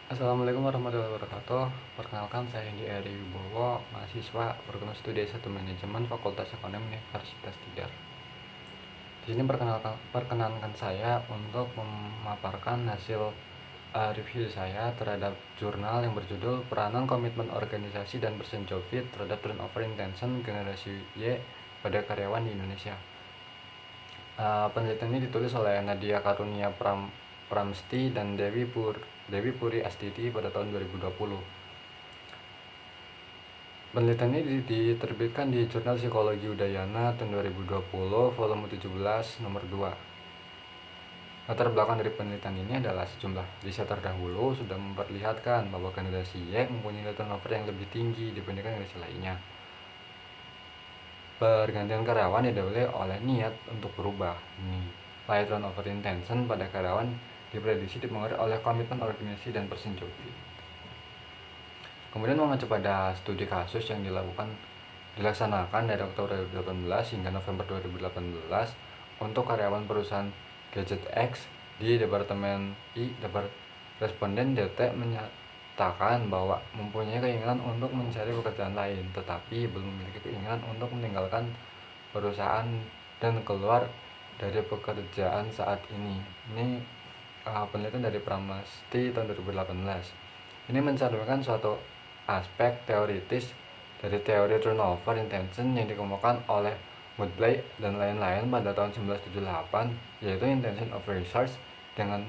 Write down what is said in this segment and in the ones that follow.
Assalamualaikum warahmatullahi wabarakatuh. Perkenalkan, saya Indi Eri Wibowo, mahasiswa program studi S1 Manajemen Fakultas Ekonomi Universitas Tidar. Di sini perkenankan saya untuk memaparkan hasil review saya terhadap jurnal yang berjudul Peranan Komitmen Organisasi dan Persen Jobfit terhadap Turnover Intention Generasi Y pada Karyawan di Indonesia. Penelitian ini ditulis oleh Nadia Karunia Pramsti dan Dewi Puri Astiti pada tahun 2020. Penelitian ini diterbitkan di Jurnal Psikologi Udayana tahun 2020, volume 17, nomor 2. Latar belakang dari penelitian ini adalah sejumlah riset terdahulu sudah memperlihatkan bahwa generasi Y mempunyai nilai turnover yang lebih tinggi dibandingkan generasi lainnya. Pergantian karyawan didahului oleh niat untuk berubah. Nilai turnover intention pada karyawan diprediksi dipengaruhi oleh komitmen organisasi dan persen jobfit. Kemudian mengacu pada studi kasus yang dilaksanakan dari Oktober 2018 hingga November 2018 untuk karyawan perusahaan Gadget X di Departemen responden DT menyatakan bahwa mempunyai keinginan untuk mencari pekerjaan lain, tetapi belum memiliki keinginan untuk meninggalkan perusahaan dan keluar dari pekerjaan saat ini. Ini penelitian dari Pramasti tahun 2018. Ini mencantumkan suatu aspek teoritis dari teori turnover intention yang dikemukakan oleh Woodley dan lain-lain pada tahun 1978, yaitu intention of research dengan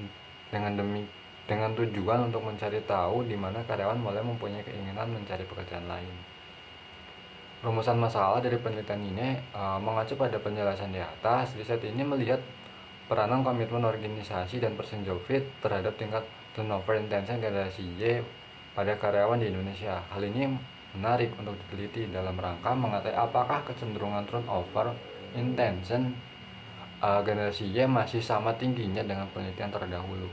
tujuan untuk mencari tahu di mana karyawan mulai mempunyai keinginan mencari pekerjaan lain. Rumusan masalah dari penelitian ini mengacu pada penjelasan di atas. Riset ini melihat peranan komitmen organisasi dan persen jobfit terhadap tingkat turnover intention generasi Y pada karyawan di Indonesia. Hal ini menarik untuk diteliti dalam rangka mengetahui apakah kecenderungan turnover intention generasi Y masih sama tingginya dengan penelitian terdahulu.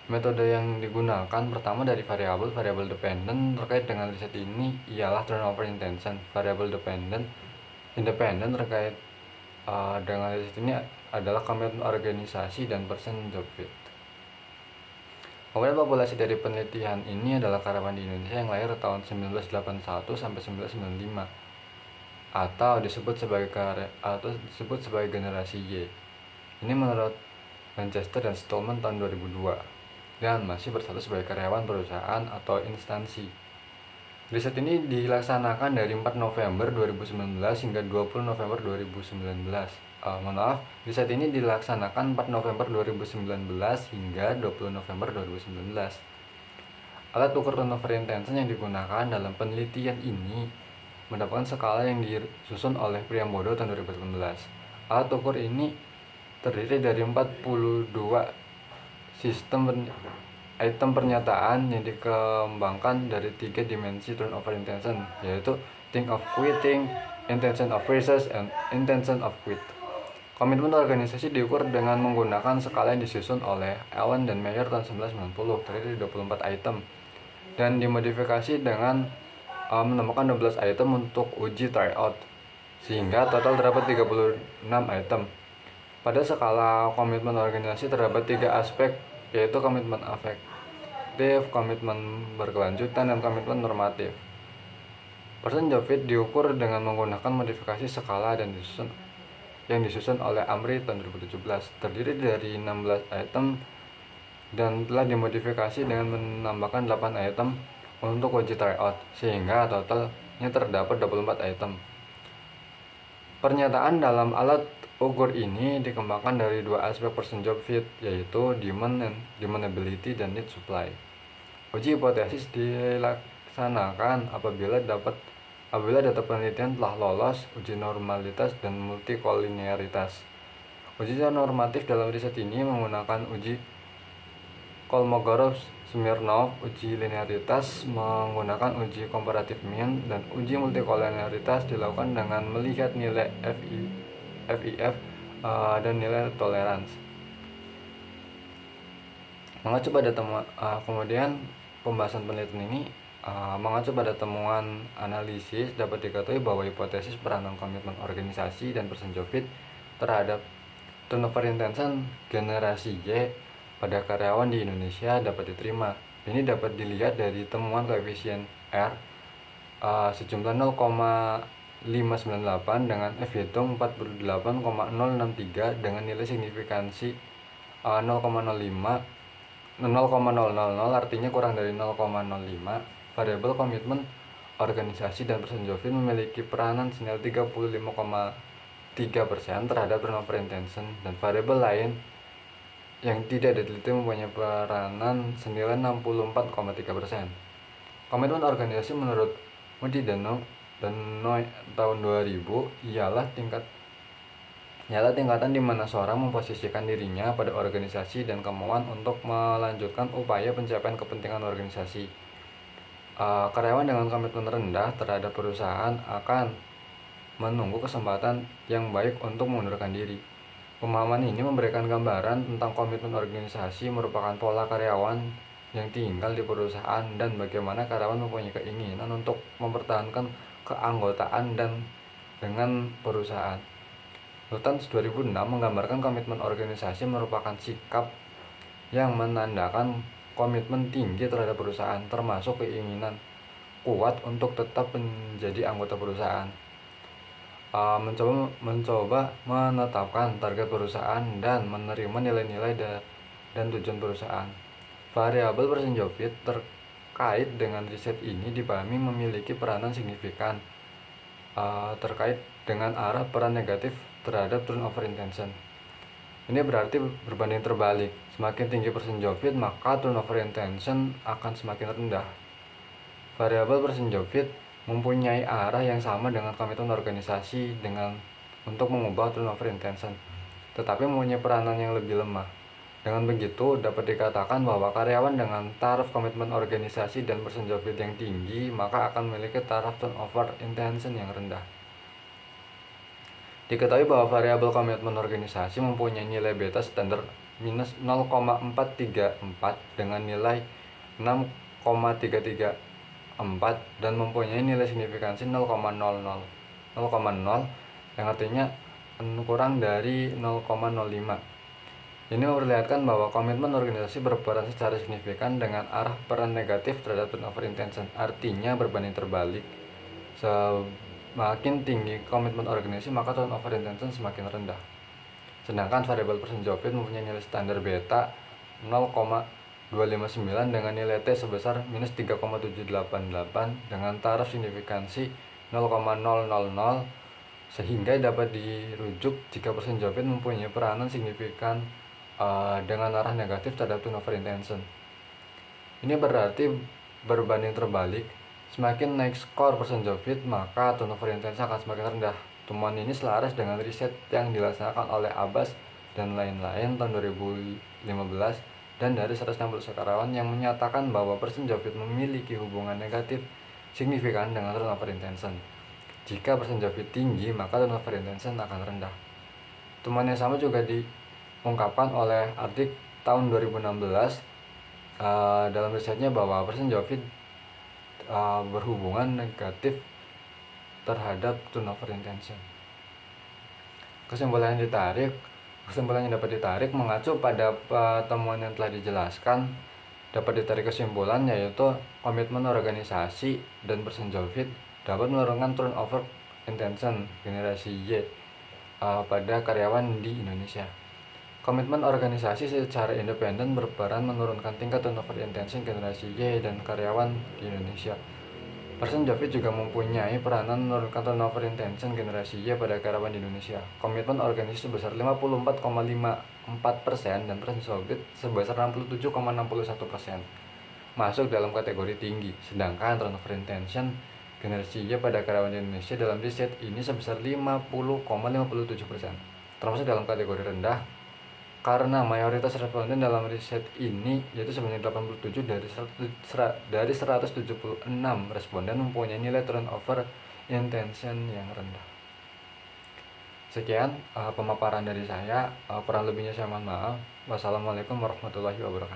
Metode yang digunakan pertama dari variabel dependent terkait dengan riset ini ialah turnover intention. Variabel independen terkait dengan riset ini adalah komitmen organisasi dan persen jobfit. Kemudian populasi dari penelitian ini adalah karyawan di Indonesia yang lahir tahun 1981 sampai 1995 atau disebut sebagai generasi Y. Ini menurut Manchester dan Stallman tahun 2002 dan masih berstatus sebagai karyawan perusahaan atau instansi. Riset ini dilaksanakan dari 4 November 2019 hingga 20 November 2019. Riset ini dilaksanakan 4 November 2019 hingga 20 November 2019. Alat ukur turnover intention yang digunakan dalam penelitian ini mendapatkan skala yang disusun oleh Priambodo tahun 2018. Alat ukur ini terdiri dari 42 sistem item pernyataan yang dikembangkan dari 3 dimensi turnover intention, yaitu think of quitting, intention of research, and intention of quit. Komitmen organisasi diukur dengan menggunakan skala yang disusun oleh Allen dan Meyer tahun 1990, terdiri dari 24 item, dan dimodifikasi dengan menemukan 12 item untuk uji tryout, sehingga total terdapat 36 item. Pada skala komitmen organisasi terdapat 3 aspek, yaitu komitmen afektif, komitmen berkelanjutan, dan komitmen normatif. Persen jobfit diukur dengan menggunakan modifikasi skala yang disusun oleh Amri tahun 2017, terdiri dari 16 item dan telah dimodifikasi dengan menambahkan 8 item untuk uji tryout, sehingga totalnya terdapat 24 item. Pernyataan dalam alat ukur ini dikembangkan dari 2 aspek persen jobfit, yaitu demandability dan need supply. Uji hipotesis dilaksanakan apabila data penelitian telah lolos uji normalitas dan multikolinearitas. Uji normatif dalam riset ini menggunakan uji Kolmogorov-Smirnov, uji linearitas menggunakan uji komparatif mean, dan uji multikolinearitas dilakukan dengan melihat nilai FIF dan nilai toleransi. Mengacu pada kemudian pembahasan penelitian ini mengacu pada temuan analisis dapat diketahui bahwa hipotesis peranan komitmen organisasi dan persen jobfit terhadap turnover intention generasi Y pada karyawan di Indonesia dapat diterima. Ini dapat dilihat dari temuan koefisien R sejumlah 0,598 dengan F hitung 48,063 dengan nilai signifikansi 0,05 0,000, artinya kurang dari 0,05. Variabel komitmen organisasi dan persen Joffin memiliki peranan senilai 35,3% terhadap turnover intention, dan variabel lain yang tidak diteliti mempunyai peranan senilai 64,3%. Komitmen organisasi menurut Moody dan Noy tahun 2000 ialah tingkatan di mana seorang memposisikan dirinya pada organisasi dan kemauan untuk melanjutkan upaya pencapaian kepentingan organisasi. Karyawan dengan komitmen rendah terhadap perusahaan akan menunggu kesempatan yang baik untuk mengundurkan diri. Pemahaman ini memberikan gambaran tentang komitmen organisasi merupakan pola karyawan yang tinggal di perusahaan dan bagaimana karyawan mempunyai keinginan untuk mempertahankan keanggotaan dan dengan perusahaan. Lutens 2006 menggambarkan komitmen organisasi merupakan sikap yang menandakan komitmen tinggi terhadap perusahaan, termasuk keinginan kuat untuk tetap menjadi anggota perusahaan. Mencoba menetapkan target perusahaan dan menerima nilai-nilai dan tujuan perusahaan. Variabel persen Joffin terkait dengan riset ini dipahami memiliki peranan signifikan terkait dengan arah peran negatif terhadap turnover intention. Ini berarti berbanding terbalik, semakin tinggi persen Joffin maka turnover intention akan semakin rendah. Variabel persen Joffin mempunyai arah yang sama dengan komitmen organisasi untuk mengubah turnover intention, tetapi mempunyai peranan yang lebih lemah. Dengan begitu, dapat dikatakan bahwa karyawan dengan taraf komitmen organisasi dan persen Joffin yang tinggi maka akan memiliki taraf turnover intention yang rendah. Diketahui bahwa variabel komitmen organisasi mempunyai nilai beta standar minus 0,434 dengan nilai 6,334 dan mempunyai nilai signifikansi 0,00 yang artinya kurang dari 0,05. Ini memperlihatkan bahwa komitmen organisasi berperan secara signifikan dengan arah peran negatif terhadap turnover intention, artinya berbanding terbalik. Semakin tinggi komitmen organisasi maka turnover intention semakin rendah. Sedangkan variabel persen Joffin mempunyai nilai standar beta 0,259 dengan nilai T sebesar minus 3,788 dengan taraf signifikansi 0,000, sehingga dapat dirujuk jika persen Joffin mempunyai peranan signifikan dengan arah negatif terhadap turnover intention. Ini berarti berbanding terbalik, semakin naik skor persen Joffin maka turnover intention akan semakin rendah. Temuan ini selaras dengan riset yang dilaksanakan oleh Abbas dan lain-lain tahun 2015 dan dari 160 karyawan yang menyatakan bahwa persen Joffin memiliki hubungan negatif signifikan dengan turnover intention. Jika persen Joffin tinggi maka turnover intention akan rendah. Temuan yang sama juga diungkapkan oleh Ardik tahun 2016 dalam risetnya bahwa persen Joffin berhubungan negatif terhadap turnover intention. Kesimpulan yang dapat ditarik mengacu pada temuan yang telah dijelaskan, dapat ditarik kesimpulan yaitu komitmen organisasi dan persen Joffin dapat menurunkan turnover intention generasi Y pada karyawan di Indonesia. Komitmen organisasi secara independen berperan menurunkan tingkat turnover intention generasi Y dan karyawan di Indonesia. Persen Joffin juga mempunyai peranan menurunkan turnover intention generasi Y pada karyawan di Indonesia. Komitmen organisasi sebesar 54,54% dan persen Joffin sebesar 67,61% masuk dalam kategori tinggi, sedangkan turnover intention generasi Y pada karyawan di Indonesia dalam riset ini sebesar 50,57%, termasuk dalam kategori rendah karena mayoritas responden dalam riset ini yaitu sebanyak 87 dari 176 responden mempunyai nilai turnover intention yang rendah. Sekian pemaparan dari saya, kurang lebihnya saya mohon maaf. Wassalamualaikum warahmatullahi wabarakatuh.